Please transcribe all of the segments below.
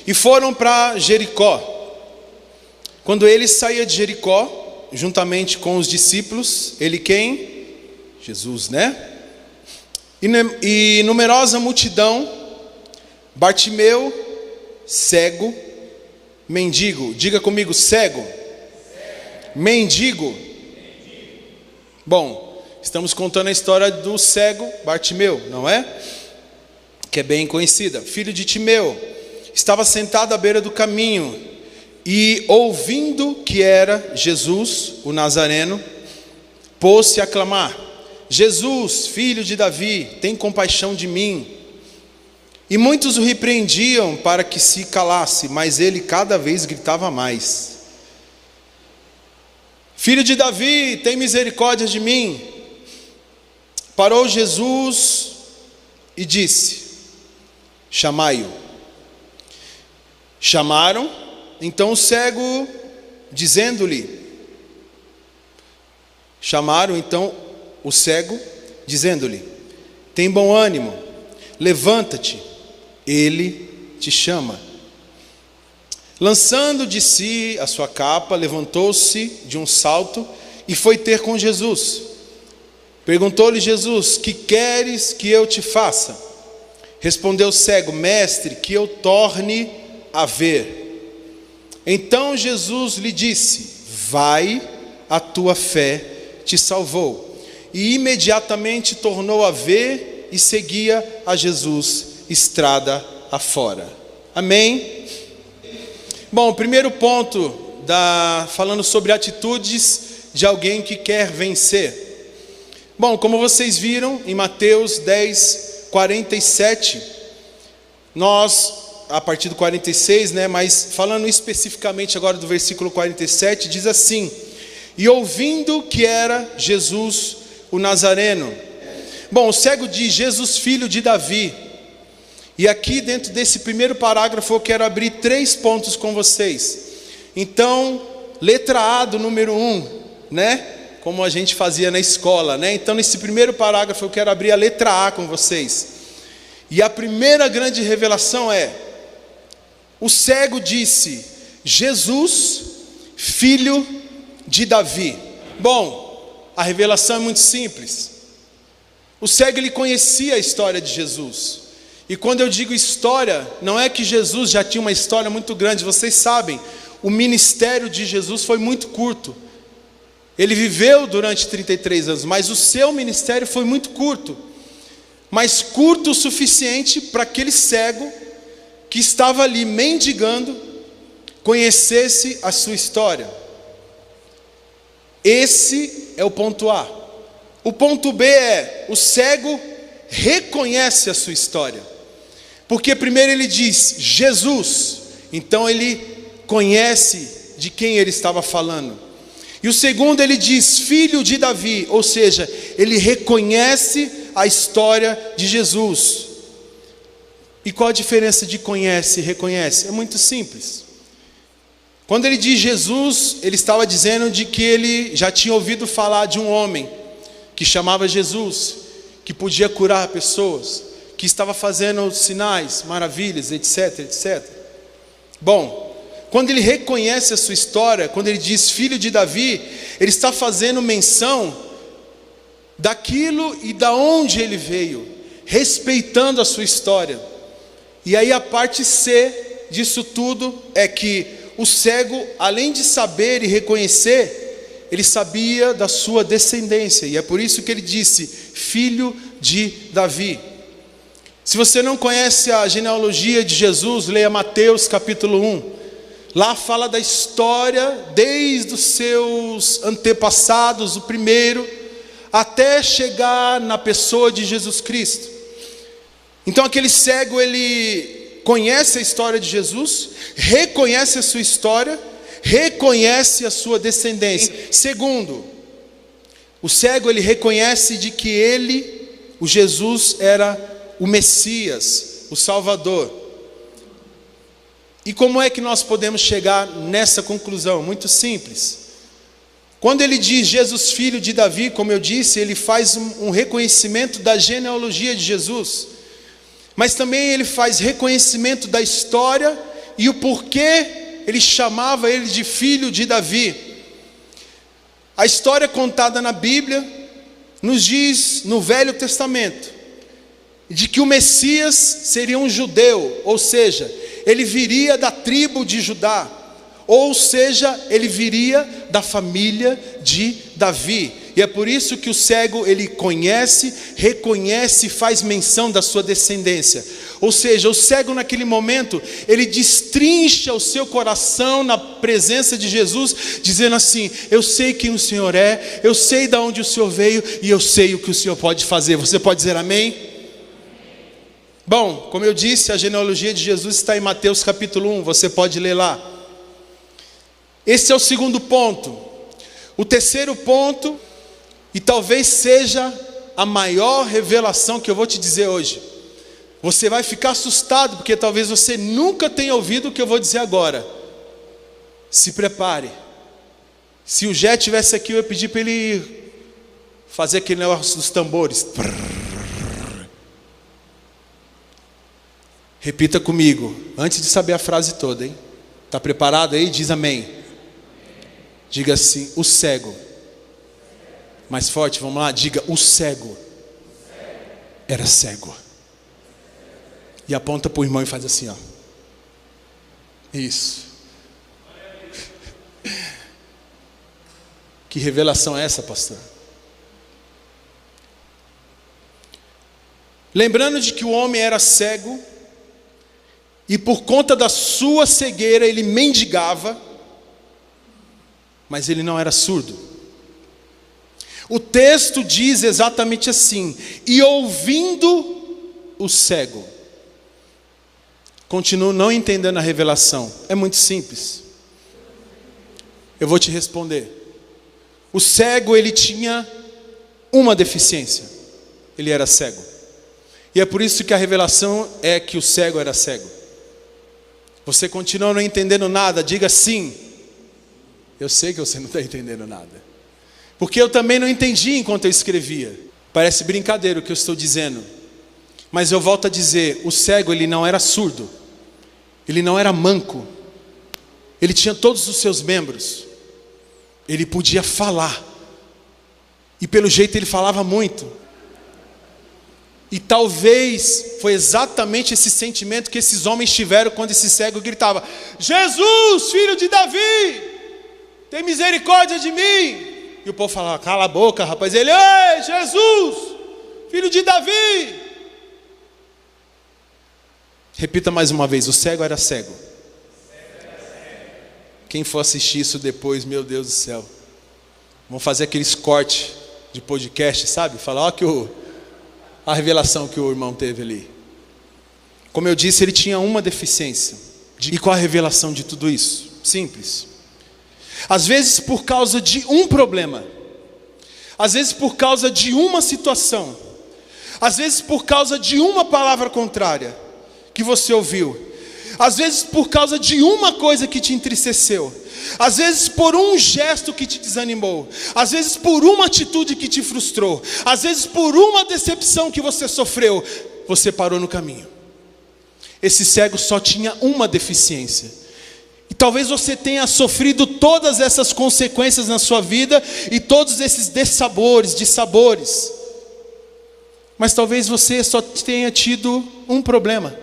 e foram para Jericó. Quando ele saía de Jericó, juntamente com os discípulos, ele quem? Jesus, né? E numerosa multidão, Bartimeu, cego, mendigo, diga comigo, cego, mendigo. Bom, estamos contando a história do cego Bartimeu, não é? Que é bem conhecida. Filho de Timeu, estava sentado à beira do caminho e, ouvindo que era Jesus, o Nazareno, pôs-se a clamar: Jesus, filho de Davi, tem compaixão de mim. E muitos o repreendiam para que se calasse, mas ele cada vez gritava mais: Filho de Davi, tem misericórdia de mim. Parou Jesus e disse: chamai-o. Chamaram então o cego, dizendo-lhe: tem bom ânimo, levanta-te, ele te chama. Lançando de si a sua capa, levantou-se de um salto e foi ter com Jesus. Perguntou-lhe Jesus: que queres que eu te faça? Respondeu o cego: mestre, que eu torne a ver. Então Jesus lhe disse: vai, a tua fé te salvou. E imediatamente tornou a ver e seguia a Jesus estrada afora. Amém? Bom, primeiro ponto, falando sobre atitudes de alguém que quer vencer. Bom, como vocês viram em Mateus 10, 47, nós, a partir do 46, né, mas falando especificamente agora do versículo 47, diz assim: e ouvindo que era Jesus o Nazareno. Bom, o cego diz: Jesus, filho de Davi. E aqui dentro desse primeiro parágrafo eu quero abrir 3 pontos com vocês. Então, letra A do número 1, né? Como a gente fazia na escola, né? Então, nesse primeiro parágrafo eu quero abrir a letra A com vocês. E a primeira grande revelação é: o cego disse: Jesus, filho de Davi. Bom, a revelação é muito simples. O cego, ele conhecia a história de Jesus. E quando eu digo história, não é que Jesus já tinha uma história muito grande. Vocês sabem, o ministério de Jesus foi muito curto. Ele viveu durante 33 anos, mas o seu ministério foi muito curto. Mas curto o suficiente para aquele cego que estava ali mendigando conhecesse a sua história. Esse é o ponto A. O ponto B é: o cego reconhece a sua história. Porque primeiro ele diz Jesus, então ele conhece de quem ele estava falando. E o segundo ele diz filho de Davi, ou seja, ele reconhece a história de Jesus. E qual a diferença de conhece e reconhece? É muito simples. Quando ele diz Jesus, ele estava dizendo de que ele já tinha ouvido falar de um homem que chamava Jesus, que podia curar pessoas, que estava fazendo sinais, maravilhas, etc, etc. Bom, quando ele reconhece a sua história, quando ele diz filho de Davi, ele está fazendo menção daquilo e da onde ele veio, respeitando a sua história. E aí a parte C disso tudo é que o cego, além de saber e reconhecer, ele sabia da sua descendência. E é por isso que ele disse filho de Davi. Se você não conhece a genealogia de Jesus, leia Mateus capítulo 1. Lá fala da história desde os seus antepassados, o primeiro, até chegar na pessoa de Jesus Cristo. Então aquele cego, ele conhece a história de Jesus, reconhece a sua história, reconhece a sua descendência. Segundo, o cego, ele reconhece de que ele, o Jesus, era o Messias, o Salvador. E como é que nós podemos chegar nessa conclusão? Muito simples. Quando ele diz Jesus, filho de Davi, como eu disse, ele faz um reconhecimento da genealogia de Jesus. Mas também ele faz reconhecimento da história e o porquê ele chamava ele de filho de Davi. A história contada na Bíblia nos diz, no Velho Testamento, de que o Messias seria um judeu, ou seja, ele viria da tribo de Judá, ou seja, ele viria da família de Davi. E é por isso que o cego, ele conhece, reconhece e faz menção da sua descendência. Ou seja, o cego naquele momento, ele destrincha o seu coração na presença de Jesus, dizendo assim: eu sei quem o Senhor é, eu sei de onde o Senhor veio, e eu sei o que o Senhor pode fazer. Você pode dizer amém? Bom, como eu disse, a genealogia de Jesus está em Mateus capítulo 1, você pode ler lá. Esse é o segundo ponto. O terceiro ponto, e talvez seja a maior revelação que eu vou te dizer hoje. Você vai ficar assustado, porque talvez você nunca tenha ouvido o que eu vou dizer agora. Se prepare. Se o Jé estivesse aqui, eu ia pedir para ele fazer aquele negócio dos tambores. Repita comigo, antes de saber a frase toda, hein? Está preparado aí? Diz amém. Diga assim: o cego. Mais forte, vamos lá, diga: o cego era cego. E aponta para o irmão e faz assim, ó. Isso. Que revelação é essa, pastor? Lembrando de que o homem era cego, e por conta da sua cegueira ele mendigava, mas ele não era surdo. O texto diz exatamente assim: e ouvindo o cego. Continuo não entendendo a revelação. É muito simples. Eu vou te responder. O cego, ele tinha uma deficiência. Ele era cego. E é por isso que a revelação é que o cego era cego. Você continua não entendendo nada? Diga sim. Eu sei que você não está entendendo nada. Porque eu também não entendi enquanto eu escrevia. Parece brincadeira o que eu estou dizendo. Mas eu volto a dizer, o cego, ele não era surdo. Ele não era manco. Ele tinha todos os seus membros. Ele podia falar. E pelo jeito ele falava muito. E talvez foi exatamente esse sentimento que esses homens tiveram quando esse cego gritava: Jesus, filho de Davi, tem misericórdia de mim. E o povo falava: cala a boca, rapaz. Ele: ei, Jesus, filho de Davi. Repita mais uma vez: o cego era cego. Quem for assistir isso depois, meu Deus do céu, vamos fazer aqueles cortes de podcast, sabe? Falar, ó, que a revelação que o irmão teve ali. Como eu disse, ele tinha uma deficiência. E qual a revelação de tudo isso? Simples. Às vezes por causa de um problema, às vezes por causa de uma situação, às vezes por causa de uma palavra contrária que você ouviu, às vezes por causa de uma coisa que te entristeceu, às vezes por um gesto que te desanimou, às vezes por uma atitude que te frustrou, às vezes por uma decepção que você sofreu, você parou no caminho. Esse cego só tinha uma deficiência. E talvez você tenha sofrido todas essas consequências na sua vida e todos esses dissabores. Mas talvez você só tenha tido um problema.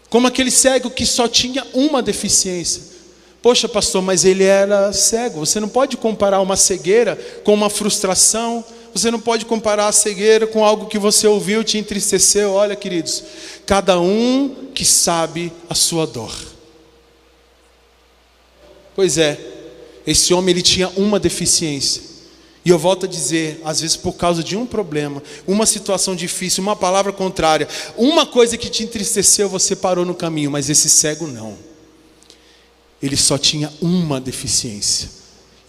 Como aquele cego que só tinha uma deficiência. Poxa, pastor, mas ele era cego. Você não pode comparar uma cegueira com uma frustração. Você não pode comparar a cegueira com algo que você ouviu, te entristeceu. Olha, queridos, cada um que sabe a sua dor. Pois é, esse homem, ele tinha uma deficiência. E eu volto a dizer, às vezes por causa de um problema, uma situação difícil, uma palavra contrária, uma coisa que te entristeceu, você parou no caminho. Mas esse cego não. Ele só tinha uma deficiência.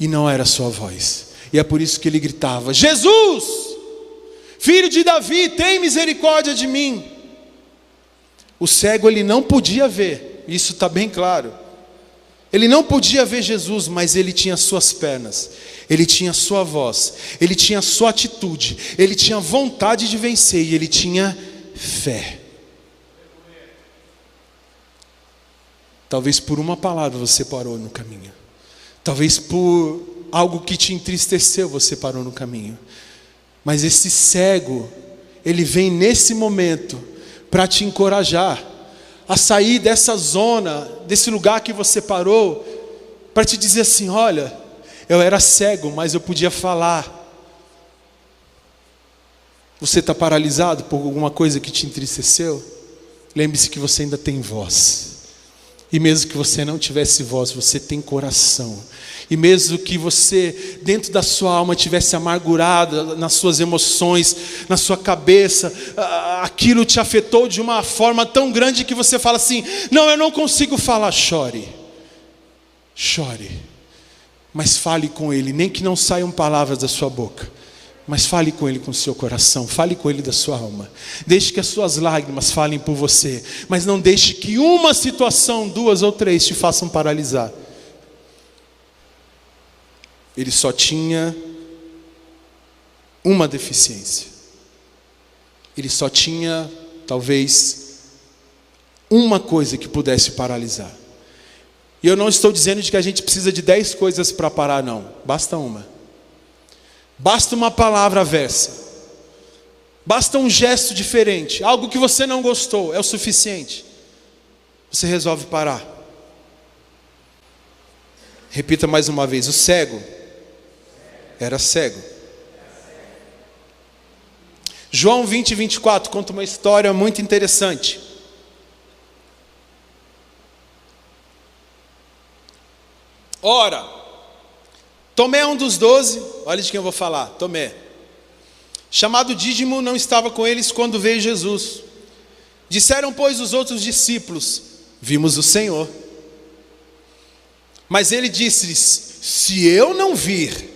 E não era a sua voz. E é por isso que ele gritava: Jesus, filho de Davi, tem misericórdia de mim. O cego, ele não podia ver. Isso está bem claro. Ele não podia ver Jesus, mas ele tinha suas pernas, ele tinha sua voz, ele tinha sua atitude, ele tinha vontade de vencer e ele tinha fé. Talvez por uma palavra você parou no caminho. Talvez por algo que te entristeceu você parou no caminho. Mas esse cego, ele vem nesse momento para te encorajar a sair dessa zona, desse lugar que você parou, para te dizer assim: olha, eu era cego, mas eu podia falar. Você está paralisado por alguma coisa que te entristeceu? Lembre-se que você ainda tem voz. E mesmo que você não tivesse voz, você tem coração. E mesmo que você, dentro da sua alma, tivesse amargurado nas suas emoções, na sua cabeça, aquilo te afetou de uma forma tão grande que você fala assim: não, eu não consigo falar. Chore. Chore. Mas fale com Ele, nem que não saiam palavras da sua boca. Mas fale com Ele com o seu coração, fale com Ele da sua alma. Deixe que as suas lágrimas falem por você, mas não deixe que uma situação, 2 ou 3 te façam paralisar. Ele só tinha uma deficiência. Ele só tinha, talvez, uma coisa que pudesse paralisar. E eu não estou dizendo de que a gente precisa de 10 coisas para parar, não. Basta uma. Basta uma palavra avessa. Basta um gesto diferente. Algo que você não gostou, é o suficiente. Você resolve parar. Repita mais uma vez: o cego era cego. João 20, 24 conta uma história muito interessante. Ora, Tomé é um dos 12, olha de quem eu vou falar, Tomé. Chamado Dídimo, não estava com eles quando veio Jesus. Disseram, pois, os outros discípulos: vimos o Senhor. Mas ele disse-lhes: se eu não vir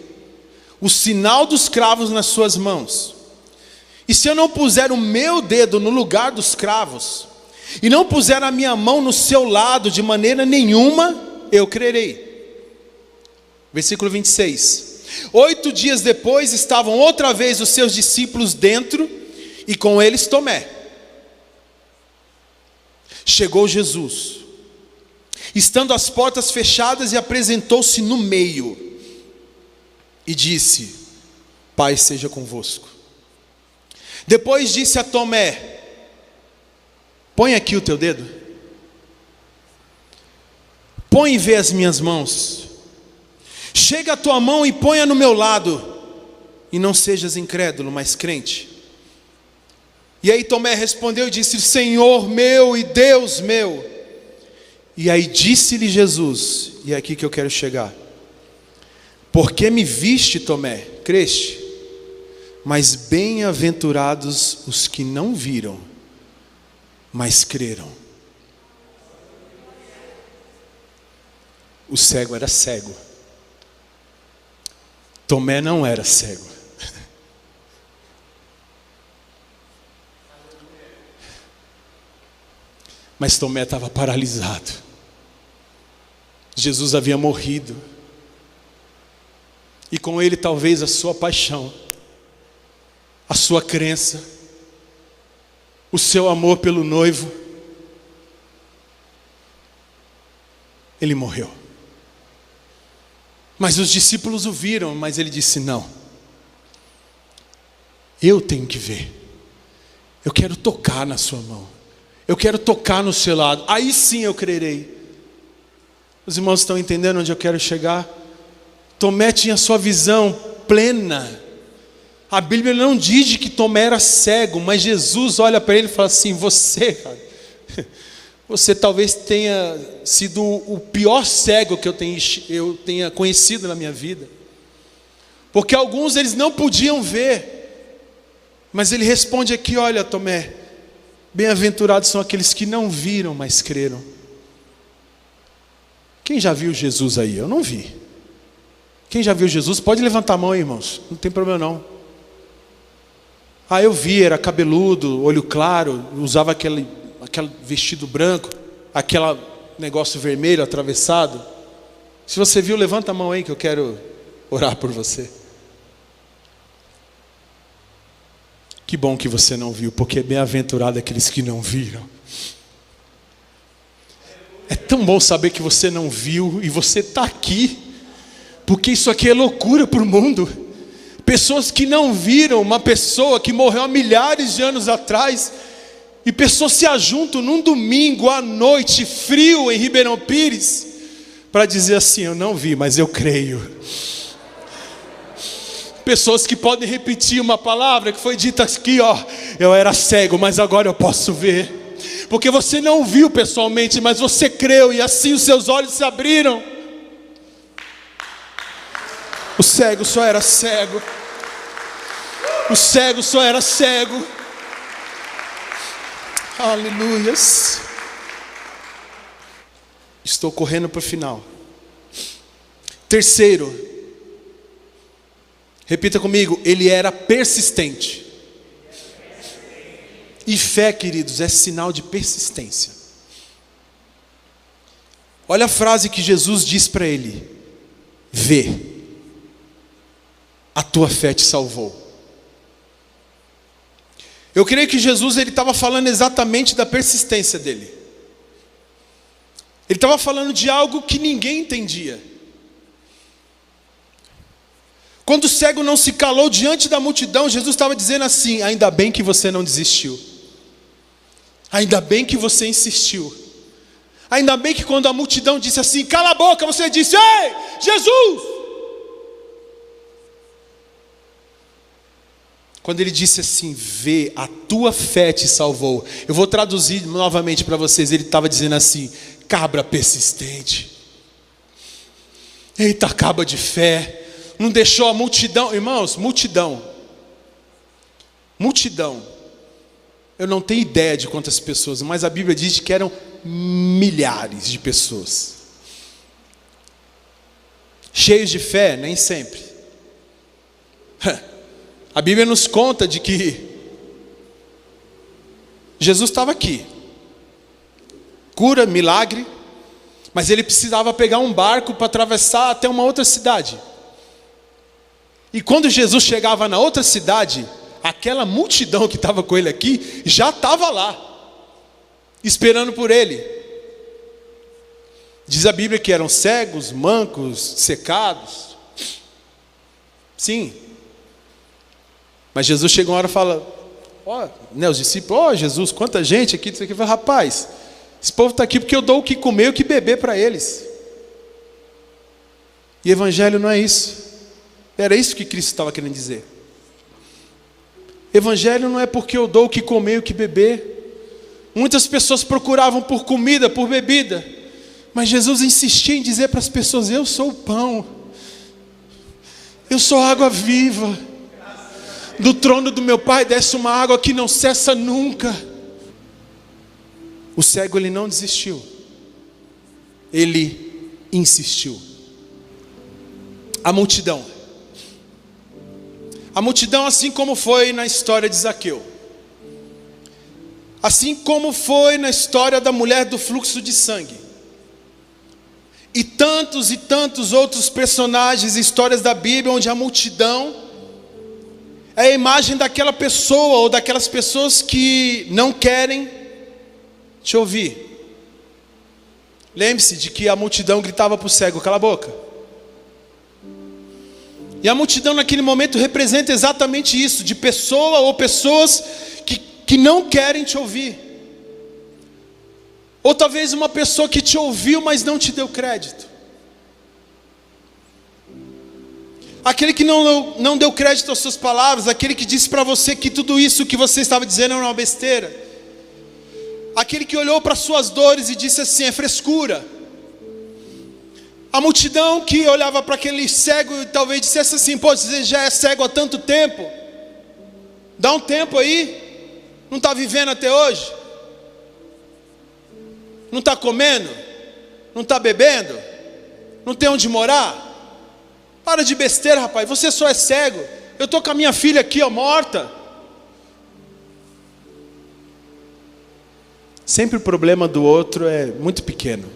o sinal dos cravos nas suas mãos, e se eu não puser o meu dedo no lugar dos cravos, e não puser a minha mão no seu lado, de maneira nenhuma eu crerei. Versículo 26. 8 dias depois estavam outra vez os seus discípulos dentro, e com eles Tomé. Chegou Jesus, estando as portas fechadas, e apresentou-se no meio, e disse: paz seja convosco. Depois disse a Tomé: põe aqui o teu dedo, põe e vê as minhas mãos. Chega a tua mão e ponha no meu lado, e não sejas incrédulo, mas crente. E aí Tomé respondeu e disse: Senhor meu e Deus meu. E aí disse-lhe Jesus, e é aqui que eu quero chegar: porque me viste, Tomé, creste? Mas bem-aventurados os que não viram, mas creram. O cego era cego. Tomé não era cego. Mas Tomé estava paralisado. Jesus havia morrido. E com ele talvez a sua paixão, a sua crença, o seu amor pelo noivo. Ele morreu. Mas os discípulos o viram, mas ele disse: não, eu tenho que ver. Eu quero tocar na sua mão, eu quero tocar no seu lado, aí sim eu crerei. Os irmãos estão entendendo onde eu quero chegar? Tomé tinha sua visão plena. A Bíblia não diz que Tomé era cego, mas Jesus olha para ele e fala assim: você, cara, você talvez tenha sido o pior cego que eu tenha conhecido na minha vida. Porque alguns eles não podiam ver. Mas ele responde aqui: olha, Tomé, bem-aventurados são aqueles que não viram, mas creram. Quem já viu Jesus aí? Eu não vi. Quem já viu Jesus? Pode levantar a mão aí, irmãos. Não tem problema não. Ah, eu vi, era cabeludo, olho claro, usava aquele vestido branco, aquele negócio vermelho atravessado. Se você viu, levanta a mão aí que eu quero orar por você. Que bom que você não viu, porque é bem-aventurado aqueles que não viram. tão bom saber que você não viu e você está aqui, porque isso aqui é loucura para o mundo. Pessoas que não viram uma pessoa que morreu há milhares de anos atrás, e pessoas se ajuntam num domingo à noite, frio, em Ribeirão Pires, para dizer assim: eu não vi, mas eu creio. Pessoas que podem repetir uma palavra que foi dita aqui, ó: eu era cego, mas agora eu posso ver. Porque você não viu pessoalmente, mas você creu, e assim os seus olhos se abriram. O cego só era cego. O cego só era cego. Aleluias. Estou correndo para o final. Terceiro, repita comigo: ele era persistente. E fé, queridos, é sinal de persistência. Olha a frase que Jesus diz para ele: vê, a tua fé te salvou. Eu creio que Jesus estava falando exatamente da persistência dele. Ele estava falando de algo que ninguém entendia. Quando o cego não se calou diante da multidão, Jesus estava dizendo assim: ainda bem que você não desistiu. Ainda bem que você insistiu. Ainda bem que quando a multidão disse assim: cala a boca, você disse: ei, Jesus! Quando ele disse assim: vê, a tua fé te salvou. Eu vou traduzir novamente para vocês. Ele estava dizendo assim: cabra persistente. Eita, cabra de fé. Não deixou a multidão. Irmãos, multidão. Eu não tenho ideia de quantas pessoas, mas a Bíblia diz que eram milhares de pessoas. Cheios de fé? Nem sempre. A Bíblia nos conta de que Jesus estava aqui, cura, milagre, mas ele precisava pegar um barco para atravessar até uma outra cidade. E quando Jesus chegava na outra cidade, aquela multidão que estava com ele aqui já estava lá, esperando por ele. Diz a Bíblia que eram cegos, mancos, secados. Sim. Mas Jesus chega uma hora e fala: os discípulos: Jesus, quanta gente aqui. Isso aqui. Fala: rapaz, esse povo está aqui porque eu dou o que comer e o que beber para eles. E evangelho não é isso. Era isso que Cristo estava querendo dizer. Evangelho não é porque eu dou o que comer e o que beber. Muitas pessoas procuravam por comida, por bebida, mas Jesus insistia em dizer para as pessoas: eu sou o pão, eu sou a água viva. Do trono do meu Pai desce uma água que não cessa nunca. O cego, ele não desistiu, ele insistiu. A multidão, assim como foi na história de Zaqueu, assim como foi na história da mulher do fluxo de sangue, e tantos outros personagens e histórias da Bíblia, onde a multidão é a imagem daquela pessoa ou daquelas pessoas que não querem te ouvir. Lembre-se de que a multidão gritava para o cego: cala a boca. E a multidão naquele momento representa exatamente isso, de pessoa ou pessoas que não querem te ouvir. Ou talvez uma pessoa que te ouviu, mas não te deu crédito. Aquele que não deu crédito às suas palavras, aquele que disse para você que tudo isso que você estava dizendo era uma besteira. Aquele que olhou para suas dores e disse assim: é frescura. A multidão que olhava para aquele cego e talvez dissesse assim: pô, você já é cego há tanto tempo, dá um tempo aí, não está vivendo até hoje, não está comendo, não está bebendo, não tem onde morar. Para de besteira, rapaz, você só é cego. Eu estou com a minha filha aqui, ó, morta. Sempre o problema do outro é muito pequeno.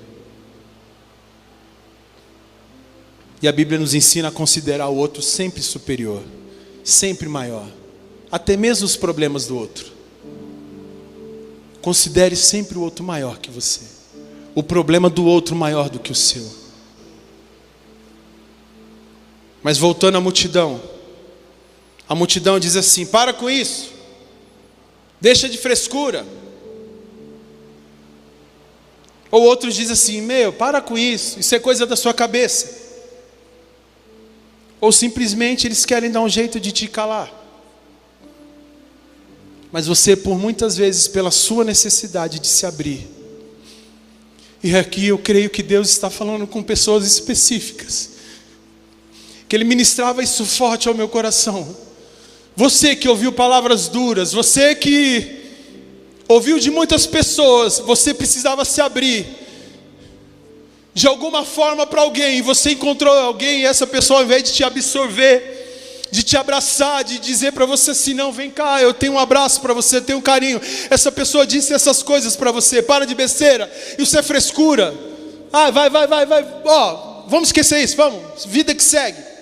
E a Bíblia nos ensina a considerar o outro sempre superior, sempre maior, até mesmo os problemas do outro. Considere sempre o outro maior que você. o problema do outro maior do que o seu. Mas voltando à multidão, a multidão diz assim: para com isso, deixa de frescura. Ou outros dizem assim: para com isso é coisa da sua cabeça. Ou simplesmente eles querem dar um jeito de te calar. Mas você, por muitas vezes, pela sua necessidade de se abrir, e aqui eu creio que Deus está falando com pessoas específicas, que Ele ministrava isso forte ao meu coração. Você que ouviu palavras duras, você que ouviu de muitas pessoas, você precisava se abrir de alguma forma para alguém, e você encontrou alguém, e essa pessoa, ao invés de te absorver, de te abraçar, de dizer para você assim: não, vem cá, eu tenho um abraço para você, eu tenho um carinho, essa pessoa disse essas coisas para você: para de besteira, isso é frescura, vai, vamos esquecer isso, vamos, vida que segue.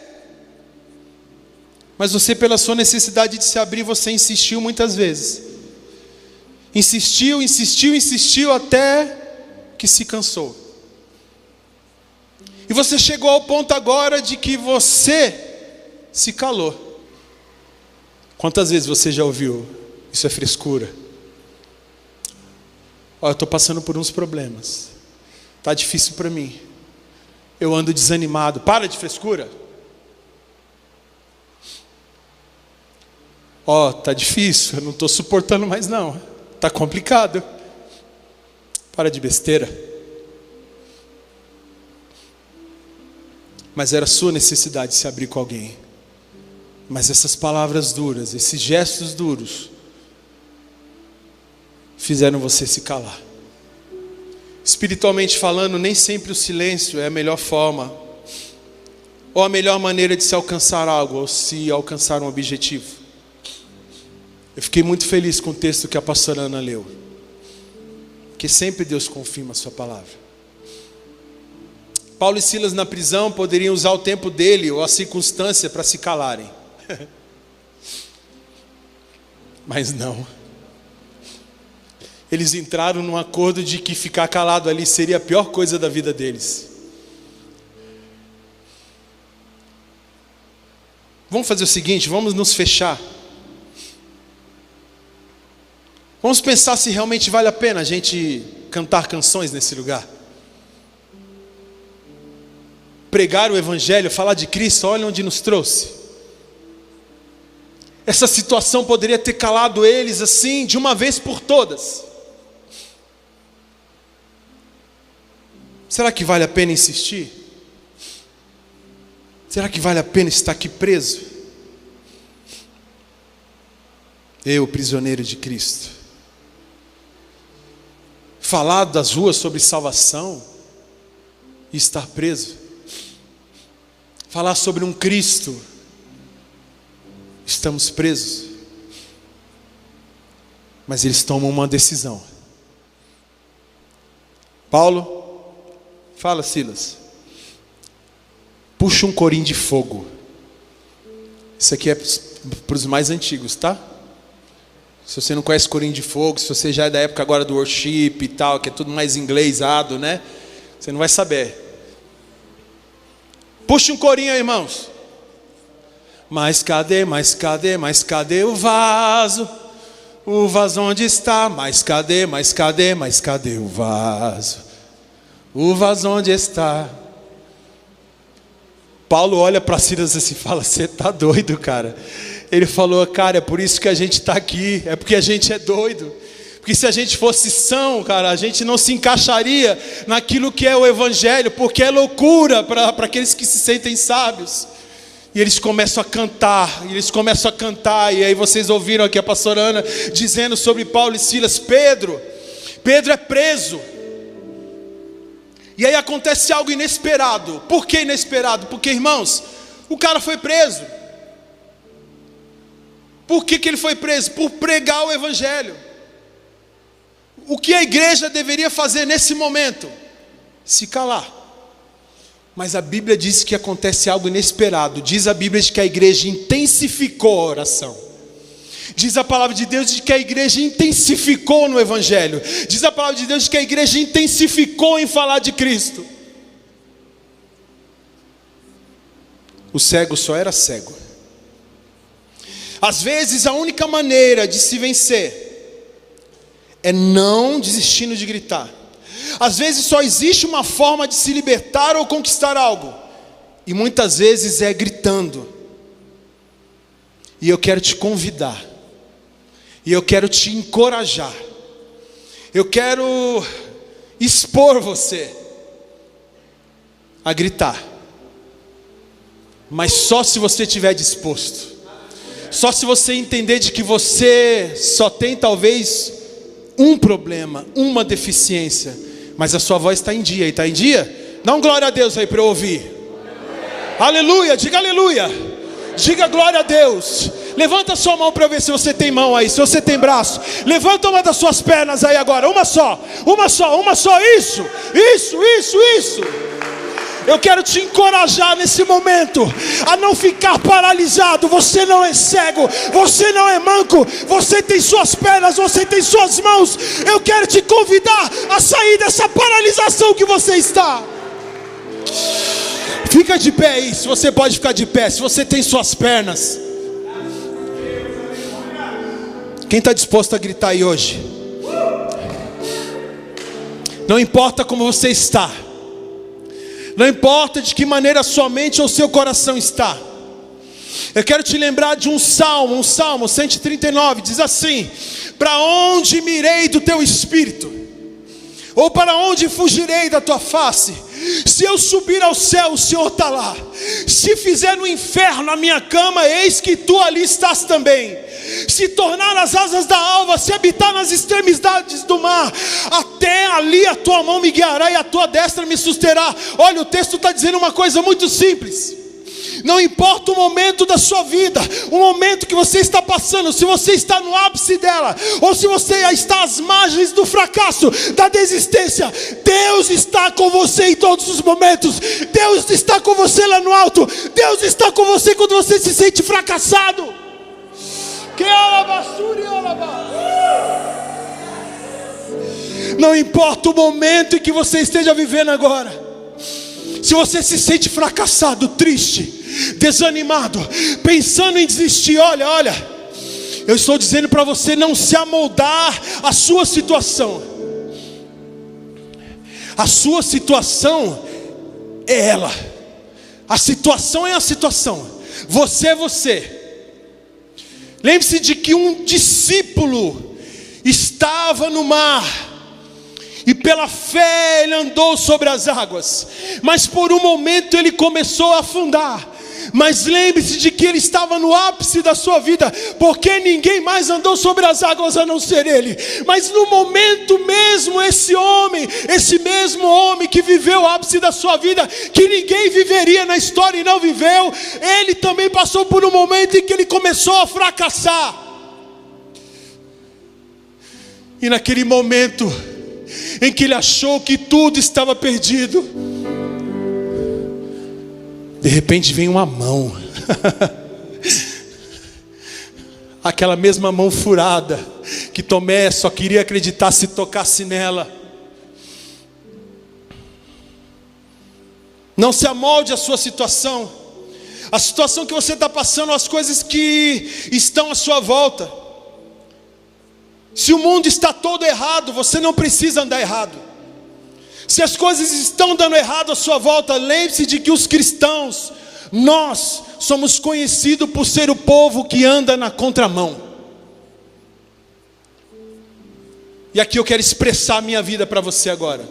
Mas você, pela sua necessidade de se abrir, você insistiu muitas vezes, insistiu até que se cansou. E você chegou ao ponto agora de que você se calou. Quantas vezes você já ouviu: isso é frescura? Eu estou passando por uns problemas, está difícil para mim, eu ando desanimado. Para de frescura. Está difícil, eu não estou suportando mais não, está complicado. Para de besteira. Mas era a sua necessidade de se abrir com alguém. Mas essas palavras duras, esses gestos duros, fizeram você se calar. Espiritualmente falando, nem sempre o silêncio é a melhor forma, ou a melhor maneira de se alcançar algo, ou se alcançar um objetivo. Eu fiquei muito feliz com o texto que a pastora Ana leu, que sempre Deus confirma a sua palavra. Paulo e Silas na prisão poderiam usar o tempo dele ou a circunstância para se calarem. Mas não. Eles entraram num acordo de que ficar calado ali seria a pior coisa da vida deles. Vamos fazer o seguinte, vamos nos fechar. Vamos pensar se realmente vale a pena a gente cantar canções nesse lugar. Pregar o Evangelho, falar de Cristo, olha onde nos trouxe. Essa situação poderia ter calado eles assim, de uma vez por todas. Será que vale a pena insistir? Será que vale a pena estar aqui preso? Eu, prisioneiro de Cristo. Falar das ruas sobre salvação e estar preso. Falar sobre um Cristo, estamos presos. Mas eles tomam uma decisão. Paulo, fala Silas, puxa um corim de fogo. Isso aqui é para os mais antigos, tá? Se você não conhece corim de fogo, se você já é da época agora do worship e tal, que é tudo mais inglesado, né? Você não vai saber. Puxa um corinho aí, irmãos. Mas cadê o vaso? O vaso onde está? Mas cadê o vaso? O vaso onde está? Paulo olha para Silas assim e fala: você está doido, cara? Ele falou: cara, é por isso que a gente está aqui, é porque a gente é doido. Porque se a gente fosse são, cara, a gente não se encaixaria naquilo que é o Evangelho, porque é loucura para aqueles que se sentem sábios. E eles começam a cantar, e aí vocês ouviram aqui a pastora Ana dizendo sobre Paulo e Silas. Pedro é preso. E aí acontece algo inesperado. Por que inesperado? Porque, irmãos, o cara foi preso. Por que ele foi preso? Por pregar o Evangelho. O que a igreja deveria fazer nesse momento? Se calar. Mas a Bíblia diz que acontece algo inesperado. Diz a Bíblia que a igreja intensificou a oração. Diz a palavra de Deus de que a igreja intensificou no Evangelho. Diz a palavra de Deus de que a igreja intensificou em falar de Cristo. O cego só era cego. Às vezes a única maneira de se vencer é não desistindo de gritar. Às vezes só existe uma forma de se libertar ou conquistar algo, e muitas vezes é gritando. E eu quero te convidar, e eu quero te encorajar, eu quero expor você a gritar, mas só se você estiver disposto. Só se você entender de que você só tem talvez um problema, uma deficiência, mas a sua voz está em dia. E está em dia? Dá um glória a Deus aí para eu ouvir. Aleluia, diga aleluia. Diga glória a Deus. Levanta a sua mão para eu ver se você tem mão aí, se você tem braço. Levanta uma das suas pernas aí agora, uma só, isso. Eu quero te encorajar nesse momento a não ficar paralisado. Você não é cego, você não é manco, você tem suas pernas, você tem suas mãos. Eu quero te convidar a sair dessa paralisação que você está. Fica de pé aí, se você pode ficar de pé, se você tem suas pernas. Quem está disposto a gritar aí hoje? Não importa como você está, não importa de que maneira a sua mente ou seu coração está. Eu quero te lembrar de um salmo 139, diz assim: para onde me irei do teu espírito? Ou para onde fugirei da tua face? Se eu subir ao céu, o Senhor está lá. Se fizer no inferno a minha cama, eis que tu ali estás também. Se tornar as asas da alva, se habitar nas extremidades do mar, até ali a tua mão me guiará e a tua destra me susterá. Olha, o texto está dizendo uma coisa muito simples. Não importa o momento da sua vida, o momento que você está passando, se você está no ápice dela, ou se você está às margens do fracasso, da desistência, Deus está com você em todos os momentos. Deus está com você lá no alto. Deus está com você quando você se sente fracassado. Não importa o momento em que você esteja vivendo agora, se você se sente fracassado, triste, desanimado, pensando em desistir, olha, eu estou dizendo para você não se amoldar à sua situação. A sua situação é ela. A situação é a situação. Você é você. Lembre-se de que um discípulo estava no mar, e pela fé ele andou sobre as águas, mas por um momento ele começou a afundar. Mas lembre-se de que ele estava no ápice da sua vida, porque ninguém mais andou sobre as águas a não ser ele. Mas no momento mesmo, esse mesmo homem que viveu o ápice da sua vida, que ninguém viveria na história e não viveu, ele também passou por um momento em que ele começou a fracassar. E naquele momento em que ele achou que tudo estava perdido, de repente vem uma mão, aquela mesma mão furada, que Tomé só queria acreditar se tocasse nela. Não se amolde à sua situação, a situação que você está passando, as coisas que estão à sua volta. Se o mundo está todo errado, você não precisa andar errado. Se as coisas estão dando errado à sua volta, lembre-se de que os cristãos, nós somos conhecidos por ser o povo que anda na contramão. E aqui eu quero expressar a minha vida para você agora.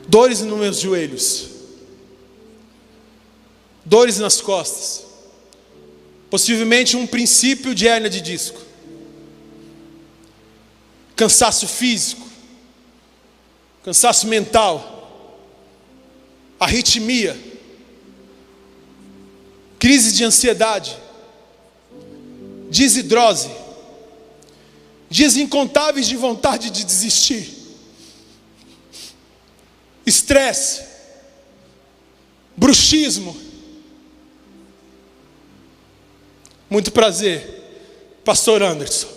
Dores nos meus joelhos, dores nas costas, possivelmente um princípio de hérnia de disco, cansaço físico, cansaço mental, arritmia, crise de ansiedade, desidrose, dias incontáveis de vontade de desistir, estresse, bruxismo, Muito prazer, Pastor Anderson.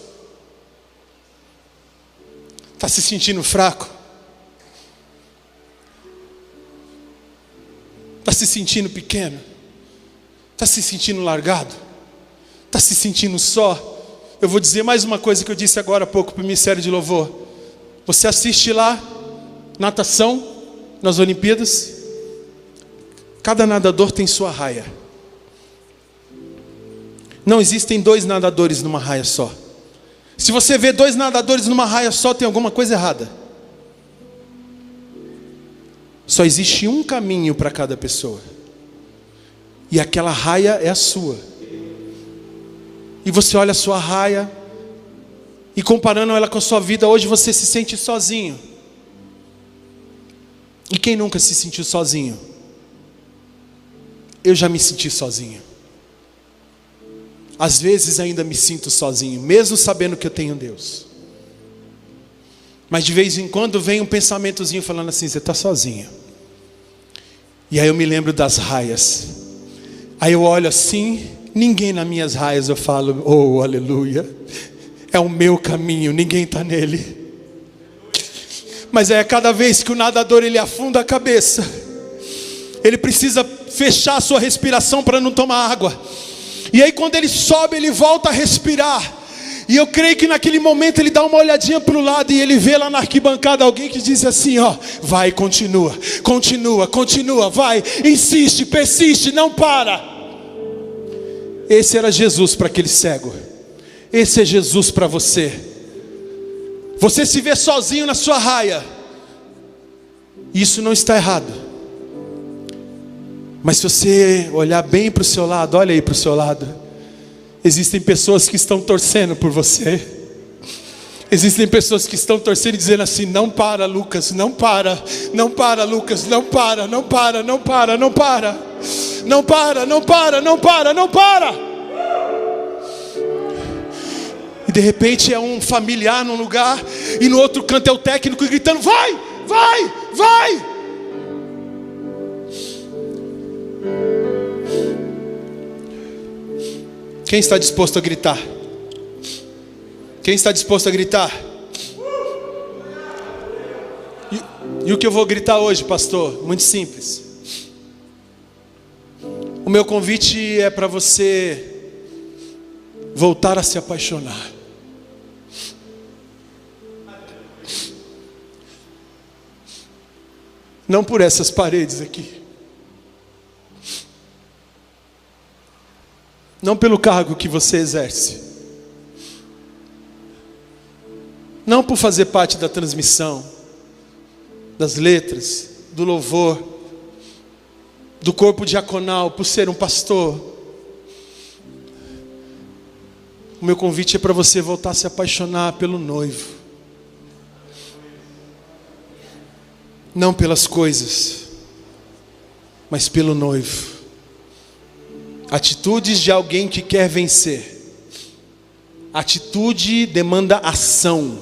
Está se sentindo fraco? Está se sentindo pequeno? Está se sentindo largado? Está se sentindo só? Eu vou dizer mais uma coisa que eu disse agora há pouco para o Ministério de Louvor. Você assiste lá, natação, nas Olimpíadas. Cada nadador tem sua raia. Não existem 2 nadadores numa raia só. Se você vê 2 nadadores numa raia só, tem alguma coisa errada. Só existe um caminho para cada pessoa. E aquela raia é a sua. E você olha a sua raia, e comparando ela com a sua vida, hoje você se sente sozinho. E quem nunca se sentiu sozinho? Eu já me senti sozinho. Às vezes ainda me sinto sozinho, mesmo sabendo que eu tenho Deus. Mas de vez em quando vem um pensamentozinho falando assim: você está sozinho. E aí eu me lembro das raias. Aí eu olho assim, ninguém nas minhas raias, eu falo: oh, aleluia, é o meu caminho, ninguém está nele. Mas é cada vez que o nadador ele afunda a cabeça, ele precisa fechar a sua respiração para não tomar água. E aí quando ele sobe, ele volta a respirar. E eu creio que naquele momento ele dá uma olhadinha para o lado e ele vê lá na arquibancada alguém que diz assim: ó, vai, continua, continua, continua, vai, insiste, persiste, não para. Esse era Jesus para aquele cego. Esse é Jesus para você. Você se vê sozinho na sua raia. Isso não está errado. Mas se você olhar bem para o seu lado, olha aí para o seu lado, existem pessoas que estão torcendo por você. Existem pessoas que estão torcendo e dizendo assim: não para, Lucas, não para, não para, Lucas, não para, não para, não para, não para, não para, não para, não para, não para. E de repente é um familiar num lugar, e no outro canto é o técnico gritando: vai, vai, vai. Quem está disposto a gritar? Quem está disposto a gritar? E o que eu vou gritar hoje, pastor? Muito simples. O meu convite é para você voltar a se apaixonar. Não por essas paredes aqui. Não pelo cargo que você exerce. Não por fazer parte da transmissão, das letras, do louvor, do corpo diaconal, por ser um pastor. O meu convite é para você voltar a se apaixonar pelo noivo. Não pelas coisas, mas pelo noivo. Atitudes de alguém que quer vencer. Atitude demanda ação.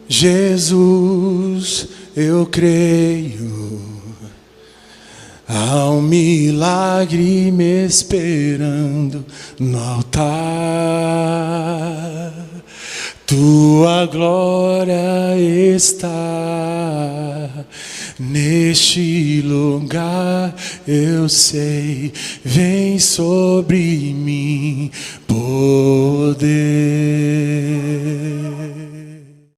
Jesus, eu creio, há um milagre me esperando no altar. Tua glória está neste lugar, eu sei, vem sobre mim,